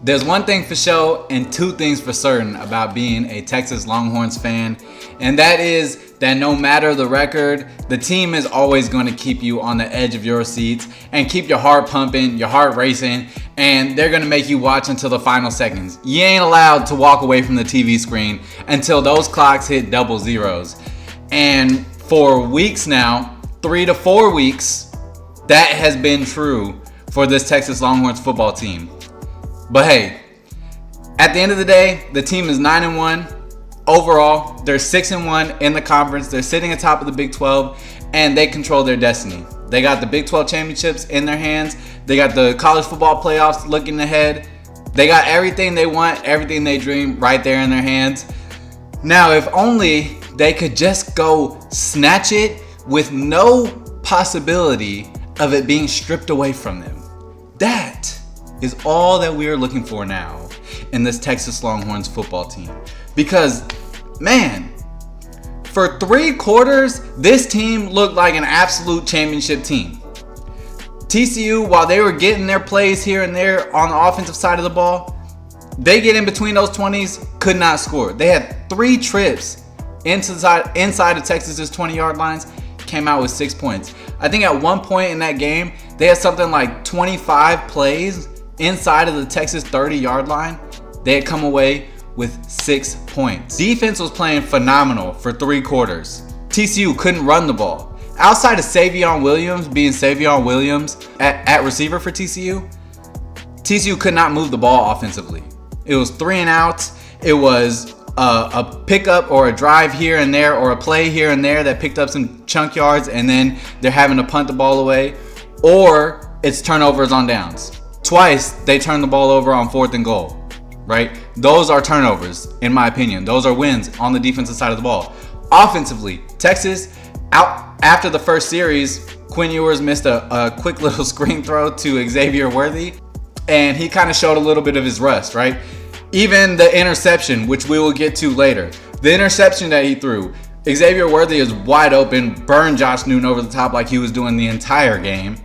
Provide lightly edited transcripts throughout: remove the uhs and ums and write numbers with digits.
There's one thing for sure and two things for certain about being a Texas Longhorns fan, and that is that no matter the record, the team is always going to keep you on the edge of your seats and keep your heart pumping, your heart racing, and they're going to make you watch until the final seconds. You ain't allowed to walk away from the TV screen until those clocks hit double zeros. And for weeks now, 3 to 4 weeks, that has been true for this Texas Longhorns football team. But hey, at the end of the day, the team is 9-1 overall. They're 6-1 in the conference. They're sitting atop of the Big 12, and they control their destiny. They got the Big 12 championships in their hands. They got the college football playoffs looking ahead. They got everything they want, everything they dream right there in their hands. Now, if only they could just go snatch it with no possibility of it being stripped away from them. That is all that we are looking for now in this Texas Longhorns football team. Because, man, for 3 quarters, this team looked like an absolute championship team. TCU, while they were getting their plays here and there on the offensive side of the ball, they get in between those 20s, could not score. They had 3 trips inside of Texas's 20-yard lines, came out with 6 points. I think at one point in that game, they had something like 25 plays inside of the Texas 30-yard line. They had come away with 6 points. Defense was playing phenomenal for 3 quarters. TCU couldn't run the ball. Outside of Savion Williams being Savion Williams at receiver for TCU could not move the ball offensively. It was 3 and outs. It was a pickup or a drive here and there or a play here and there that picked up some chunk yards, and then they're having to punt the ball away, or it's turnovers on downs. Twice they turned the ball over on 4th and goal, right? Those are turnovers, in my opinion. Those are wins on the defensive side of the ball. Offensively, Texas, out after the first series, Quinn Ewers missed a quick little screen throw to Xavier Worthy, and he kind of showed a little bit of his rust, right? Even the interception, which we will get to later, the interception that he threw, Xavier Worthy is wide open, burned Josh Newton over the top like he was doing the entire game.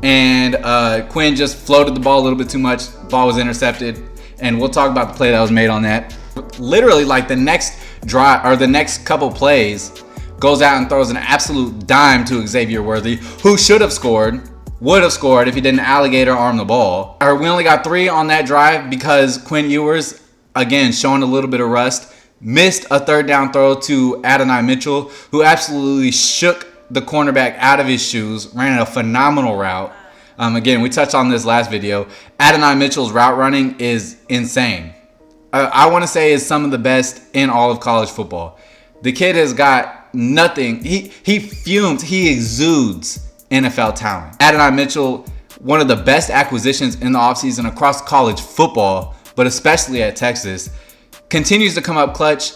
And Quinn just floated the ball a little bit too much. Ball was intercepted, and we'll talk about the play that was made on that. Literally, like the next drive or the next couple plays, goes out and throws an absolute dime to Xavier Worthy, who should have scored, would have scored if he didn't alligator arm the ball. We only got 3 on that drive because Quinn Ewers, again, showing a little bit of rust, missed a 3rd down throw to Adonai Mitchell, who absolutely shook the cornerback out of his shoes, ran a phenomenal route. Again, we touched on this last video. Adonai Mitchell's route running is insane. I want to say is some of the best in all of college football. The kid has got nothing. He fumes. He exudes NFL talent. Adonai Mitchell, one of the best acquisitions in the offseason across college football, but especially at Texas, continues to come up clutch.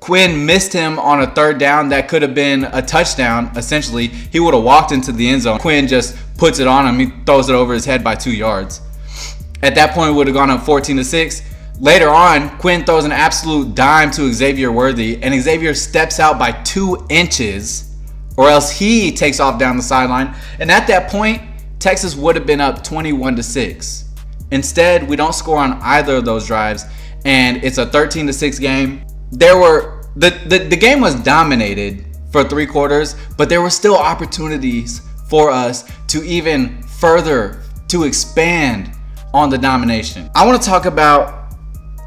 Quinn missed him on a 3rd down that could have been a touchdown, essentially. He would have walked into the end zone. Quinn just puts it on him. He throws it over his head by 2 yards. At that point, it would have gone up 14-6. Later on, Quinn throws an absolute dime to Xavier Worthy, and Xavier steps out by 2 inches, or else he takes off down the sideline. And at that point, Texas would have been up 21-6. Instead, we don't score on either of those drives, and it's a 13-6 game. The game was dominated for 3 quarters, but there were still opportunities for us to even further to expand on the domination. I want to talk about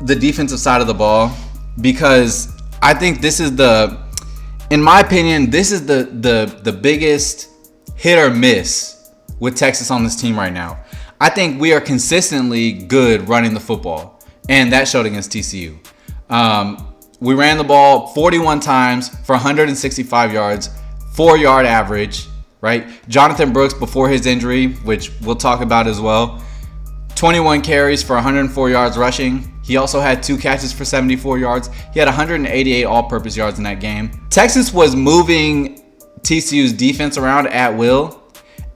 the defensive side of the ball because I think this is in my opinion, this is the biggest hit or miss with Texas on this team right now. I think we are consistently good running the football, and that showed against TCU. We ran the ball 41 times for 165 yards, 4-yard average, right? Jonathon Brooks, before his injury, which we'll talk about as well, 21 carries for 104 yards rushing. He also had 2 catches for 74 yards. He had 188 all-purpose yards in that game. Texas was moving TCU's defense around at will.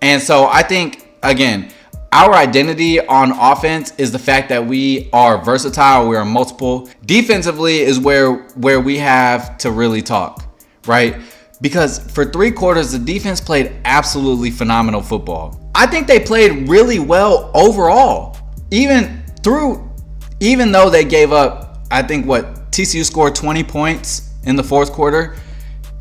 And so I think, again, our identity on offense is the fact that we are versatile, we are multiple. Defensively is where we have to really talk, right? Because for 3 quarters, the defense played absolutely phenomenal football. I think they played really well overall, even through even though they gave up, I think TCU scored 20 points in the fourth quarter.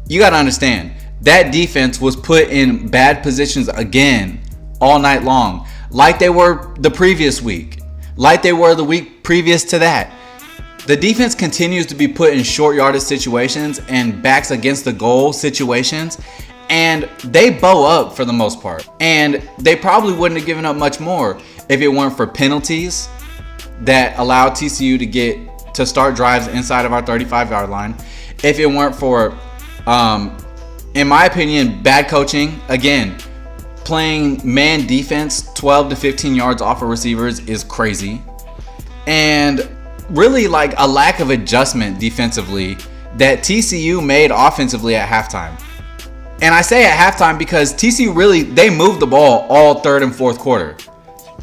You got to understand, that defense was put in bad positions again all night long, like they were the previous week, like they were the week previous to that. The defense continues to be put in short yardage situations and backs against the goal situations, and they bow up for the most part. And they probably wouldn't have given up much more if it weren't for penalties that allowed TCU to start drives inside of our 35-yard line. If it weren't for, in my opinion, bad coaching. Again, playing man defense 12 to 15 yards off of receivers is crazy. And really like a lack of adjustment defensively that TCU made offensively at halftime. And I say at halftime because TCU they moved the ball all third and fourth quarter.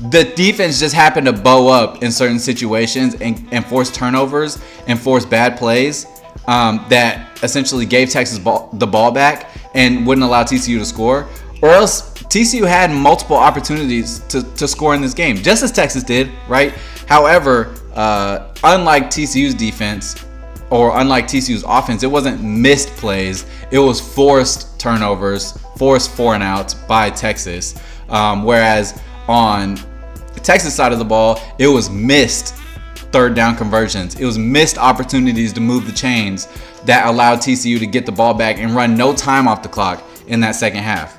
The defense just happened to bow up in certain situations and force turnovers and force bad plays that essentially gave Texas the ball back and wouldn't allow TCU to score. Or else TCU had multiple opportunities to score in this game, just as Texas did, right? However, unlike TCU's defense or unlike TCU's offense, it wasn't missed plays. It was forced turnovers, forced 4-and-outs by Texas. Whereas on the Texas side of the ball, it was missed third down conversions. It was missed opportunities to move the chains that allowed TCU to get the ball back and run no time off the clock in that second half.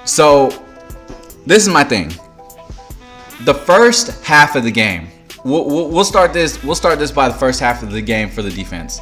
So this is my thing. The first half of the game, we'll start this by the first half of the game for the defense.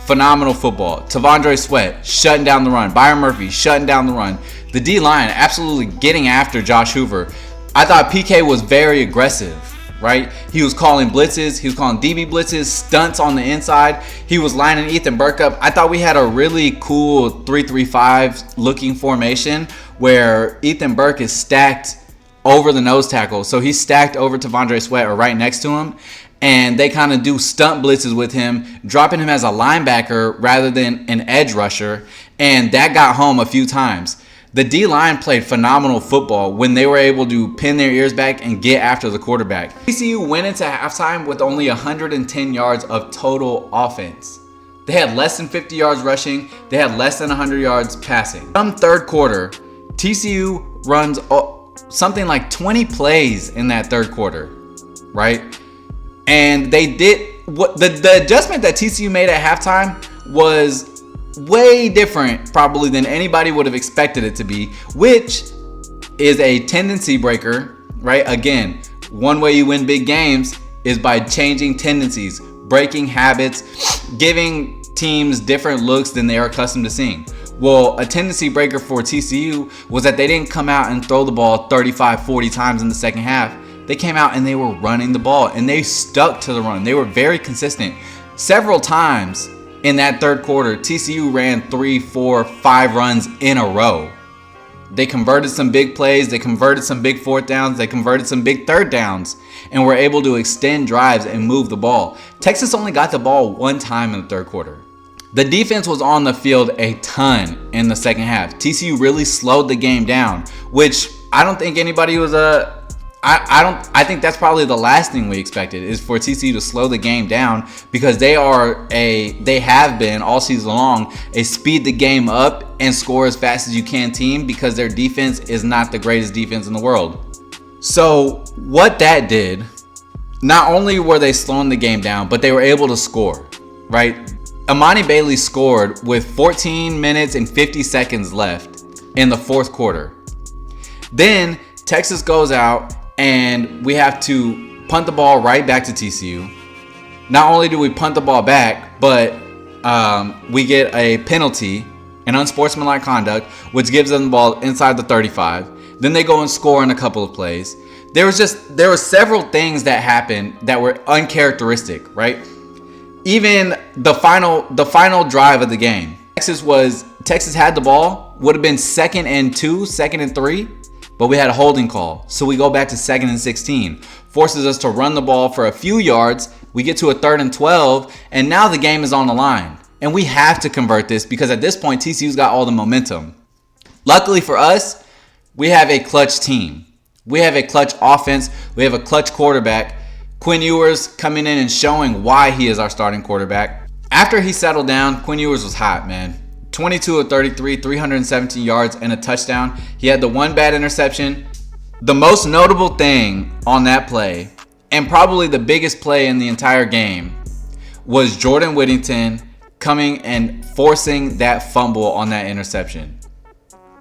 Phenomenal football. T'Vondre Sweat shutting down the run. Byron Murphy shutting down the run. The D-line absolutely getting after Josh Hoover. I thought PK was very aggressive, right? He was calling blitzes. He was calling DB blitzes, stunts on the inside. He was lining Ethan Burke up. I thought we had a really cool 3-3-5 looking formation where Ethan Burke is stacked over the nose tackle. So he's stacked over T'Vondre Sweat or right next to him. And they kind of do stunt blitzes with him, dropping him as a linebacker rather than an edge rusher. And that got home a few times. The D-line played phenomenal football when they were able to pin their ears back and get after the quarterback. TCU went into halftime with only 110 yards of total offense. They had less than 50 yards rushing. They had less than 100 yards passing. Come third quarter, TCU runs something like 20 plays in that third quarter, right? And they did what the adjustment that TCU made at halftime was way different probably than anybody would have expected it to be, which is a tendency breaker, right? Again, one way you win big games is by changing tendencies, breaking habits, giving teams different looks than they are accustomed to seeing. Well, a tendency breaker for TCU was that they didn't come out and throw the ball 35, 40 times in the second half. They came out and they were running the ball and they stuck to the run. They were very consistent. Several times in that third quarter, TCU ran 3, 4, 5 runs in a row. They converted some big plays. They converted some big fourth downs. They converted some big third downs and were able to extend drives and move the ball. Texas only got the ball one time in the third quarter. The defense was on the field a ton in the second half. TCU really slowed the game down, which I don't think anybody was I think that's probably the last thing we expected is for TCU to slow the game down because they have been all season long a speed the game up and score as fast as you can team because their defense is not the greatest defense in the world. So what that did, not only were they slowing the game down, but they were able to score, right? Amani Bailey scored with 14 minutes and 50 seconds left in the fourth quarter. Then Texas goes out and we have to punt the ball right back to TCU. Not only do we punt the ball back, but we get a penalty, an unsportsmanlike conduct, which gives them the ball inside the 35. Then they go and score in a couple of plays. There were several things that happened that were uncharacteristic, right? Even the final drive of the game, Texas had the ball, would have been 2nd and 2, 2nd and 3. But we had a holding call. So we go back to 2nd and 16. Forces us to run the ball for a few yards. We get to a 3rd and 12. And now the game is on the line. And we have to convert this because at this point, TCU's got all the momentum. Luckily for us, we have a clutch team. We have a clutch offense. We have a clutch quarterback. Quinn Ewers coming in and showing why he is our starting quarterback. After he settled down, Quinn Ewers was hot, man. 22 of 33, 317 yards and a touchdown. He had the one bad interception. The most notable thing on that play, and probably the biggest play in the entire game, was Jordan Whittington coming and forcing that fumble on that interception.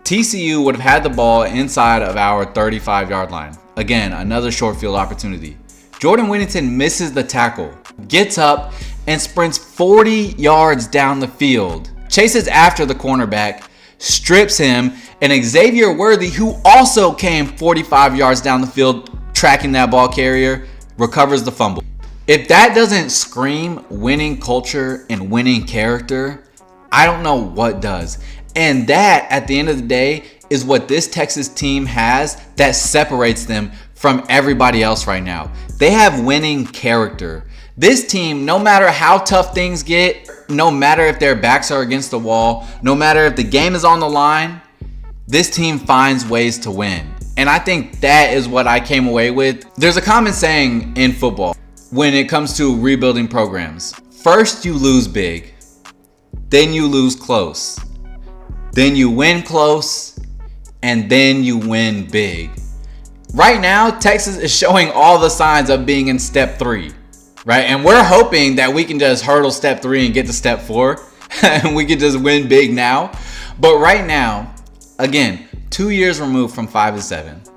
TCU would have had the ball inside of our 35-yard line. Again, another short field opportunity. Jordan Whittington misses the tackle, gets up, and sprints 40 yards down the field. Chases after the cornerback, strips him, and Xavier Worthy, who also came 45 yards down the field tracking that ball carrier, recovers the fumble. If that doesn't scream winning culture and winning character, I don't know what does. And that, at the end of the day, is what this Texas team has that separates them from everybody else right now. They have winning character. This team, no matter how tough things get, no matter if their backs are against the wall, no matter if the game is on the line, this team finds ways to win. And I think that is what I came away with. There's a common saying in football when it comes to rebuilding programs. First, you lose big. Then you lose close. Then you win close. And then you win big. Right now, Texas is showing all the signs of being in step 3. Right? And we're hoping that we can just hurdle step 3 and get to step 4. And we can just win big now. But right now, again, 2 years removed from 5-7.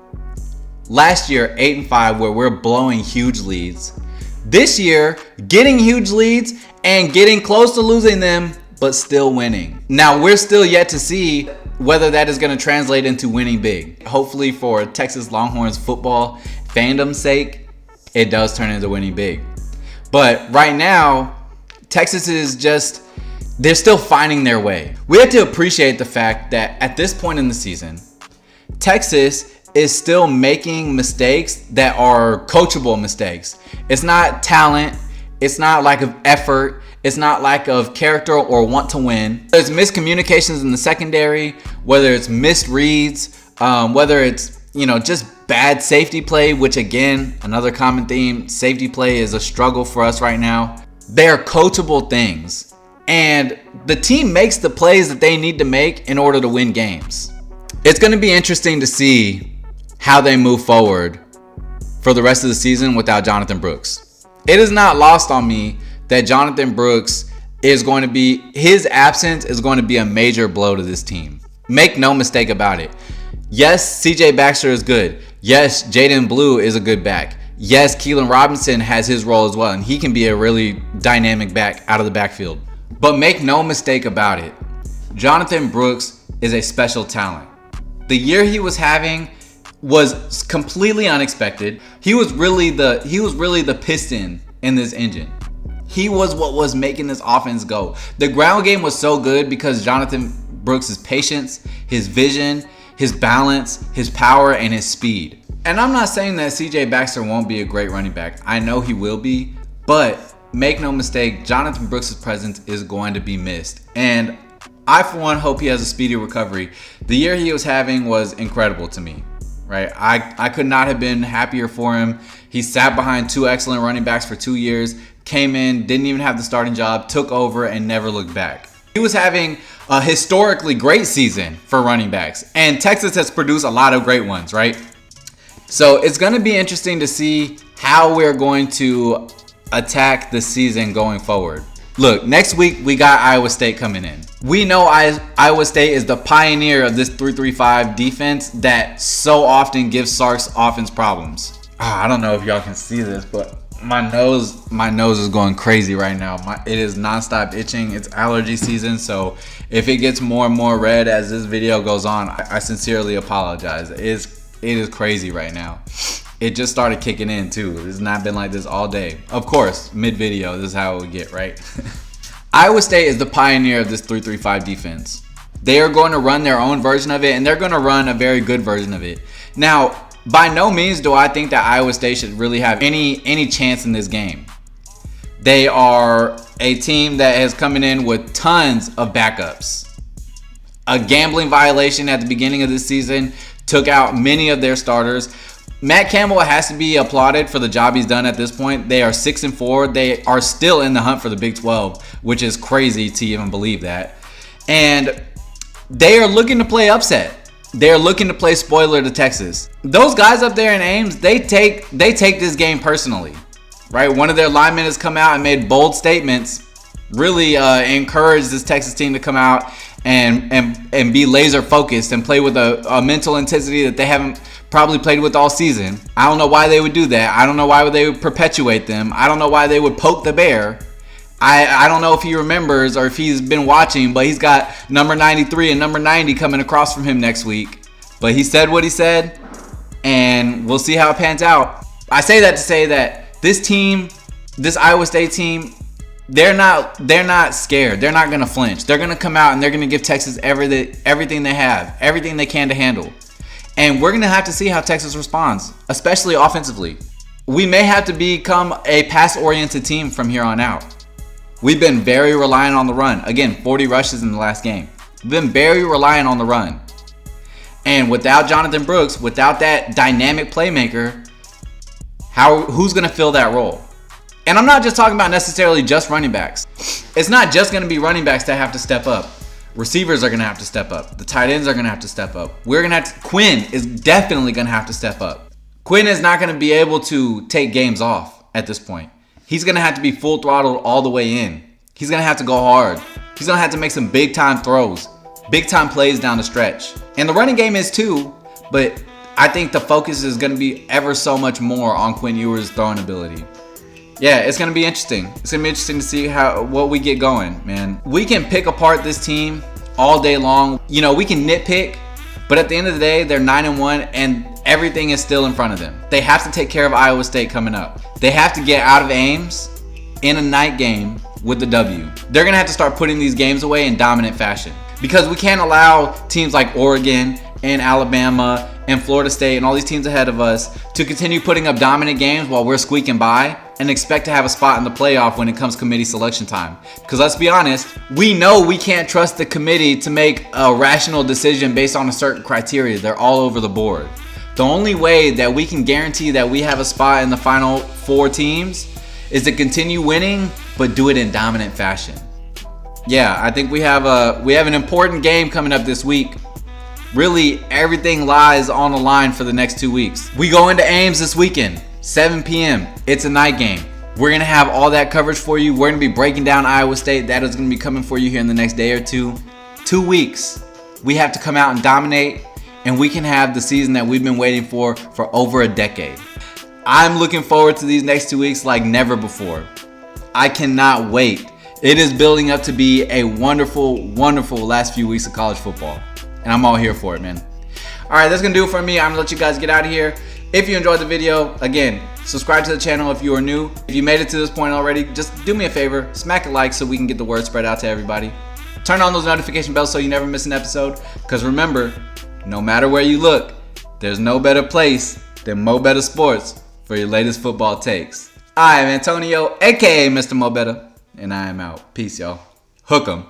Last year, 8-5, where we're blowing huge leads. This year, getting huge leads and getting close to losing them, but still winning. Now, we're still yet to see whether that is going to translate into winning big. Hopefully for Texas Longhorns football fandom's sake, it does turn into winning big. But right now, Texas is just, they're still finding their way. We have to appreciate the fact that at this point in the season, Texas is still making mistakes that are coachable mistakes. It's not talent. It's not lack of effort. It's not lack of character or want to win. There's miscommunications in the secondary, whether it's missed reads, whether it's, just bad safety play, which again, another common theme, safety play is a struggle for us right now. They're coachable things. And the team makes the plays that they need to make in order to win games. It's going to be interesting to see how they move forward for the rest of the season without Jonathon Brooks. It is not lost on me that Jonathon Brooks his absence is going to be a major blow to this team. Make no mistake about it. Yes, CJ Baxter is good. Yes, Jaden Blue is a good back. Yes, Keelan Robinson has his role as well, and he can be a really dynamic back out of the backfield. But make no mistake about it, Jonathon Brooks is a special talent. The year he was having was completely unexpected. He was really the piston in this engine. He was what was making this offense go. The ground game was so good because Jonathon Brooks' patience, his vision, his balance, his power, and his speed. And I'm not saying that CJ Baxter won't be a great running back. I know he will be, but make no mistake, Jonathon Brooks' presence is going to be missed. And I, for one, hope he has a speedy recovery. The year he was having was incredible to me. Right? I could not have been happier for him. He sat behind 2 excellent running backs for 2 years, came in, didn't even have the starting job, took over, and never looked back. He was having a historically great season for running backs, and Texas has produced a lot of great ones, right? So it's going to be interesting to see how we're going to attack the season going forward. Look, next week we got Iowa State coming in. We know Iowa State is the pioneer of this 3-3-5 defense that so often gives Sark's offense problems. I don't know if y'all can see this, but my nose is going crazy right now. It is nonstop itching. It's allergy season, so if it gets more and more red as this video goes on, I sincerely apologize. It is crazy right now. It just started kicking in too. It's not been like this all day. Of course, mid-video, this is how it would get, right? Iowa State is the pioneer of this 3-3-5 defense. They are going to run their own version of it, and they're going to run a very good version of it. Now, by no means do I think that Iowa State should really have any chance in this game. They are a team that is coming in with tons of backups. A gambling violation at the beginning of this season took out many of their starters. Matt Campbell has to be applauded for the job he's done at this point. They are 6-4. They are still in the hunt for the Big 12, which is crazy to even believe that. And they are looking to play upset. They're looking to play spoiler to Texas. Those guys up there in Ames, they take this game personally, right? One of their linemen has come out and made bold statements, really encouraged this Texas team to come out and be laser focused and play with a mental intensity that they haven't probably played with all season. I don't know why they would do that. I don't know why they would perpetuate them. I don't know why they would poke the bear. I don't know if he remembers or if he's been watching, but he's got number 93 and number 90 coming across from him next week. But he said what he said, and we'll see how it pans out. I say that to say that this team, this Iowa State team, they're not scared. They're not going to flinch. They're going to come out and they're going to give Texas everything they have, everything they can to handle. And we're going to have to see how Texas responds, especially offensively. We may have to become a pass-oriented team from here on out. We've been very reliant on the run. Again, 40 rushes in the last game. We've been very reliant on the run. And without Jonathon Brooks, without that dynamic playmaker, who's going to fill that role? And I'm not just talking about necessarily just running backs. It's not just going to be running backs that have to step up. Receivers are going to have to step up. The tight ends are going to have to step up. Quinn is definitely going to have to step up. Quinn is not going to be able to take games off at this point. He's going to have to be full throttled all the way in. He's going to have to go hard. He's going to have to make some big time throws, big time plays down the stretch. And the running game is too, but I think the focus is going to be ever so much more on Quinn Ewers' throwing ability. Yeah, it's going to be interesting. It's going to be interesting to see what we get going, man. We can pick apart this team all day long. You know, we can nitpick, but at the end of the day, they're 9-1 and everything is still in front of them. They have to take care of Iowa State coming up. They have to get out of Ames in a night game with the W. They're going to have to start putting these games away in dominant fashion because we can't allow teams like Oregon and Alabama and Florida State and all these teams ahead of us to continue putting up dominant games while we're squeaking by and expect to have a spot in the playoff when it comes committee selection time. Because let's be honest, we know we can't trust the committee to make a rational decision based on a certain criteria. They're all over the board. The only way that we can guarantee that we have a spot in the final 4 teams is to continue winning, but do it in dominant fashion. Yeah, I think we have an important game coming up this week. Really, everything lies on the line for the next 2 weeks. We go into Ames this weekend, 7 p.m. It's a night game. We're going to have all that coverage for you. We're going to be breaking down Iowa State. That is going to be coming for you here in the next day or two. 2 weeks. We have to come out and dominate, and we can have the season that we've been waiting for over a decade. I'm looking forward to these next 2 weeks like never before. I cannot wait. It is building up to be a wonderful, wonderful last few weeks of college football. And I'm all here for it, man. All right, that's going to do it for me. I'm going to let you guys get out of here. If you enjoyed the video, again, subscribe to the channel if you are new. If you made it to this point already, just do me a favor. Smack a like so we can get the word spread out to everybody. Turn on those notification bells so you never miss an episode. Because remember, no matter where you look, there's no better place than MoBetta Sports for your latest football takes. I am Antonio, a.k.a. Mr.MoBetta, and I am out. Peace, y'all. Hook 'em.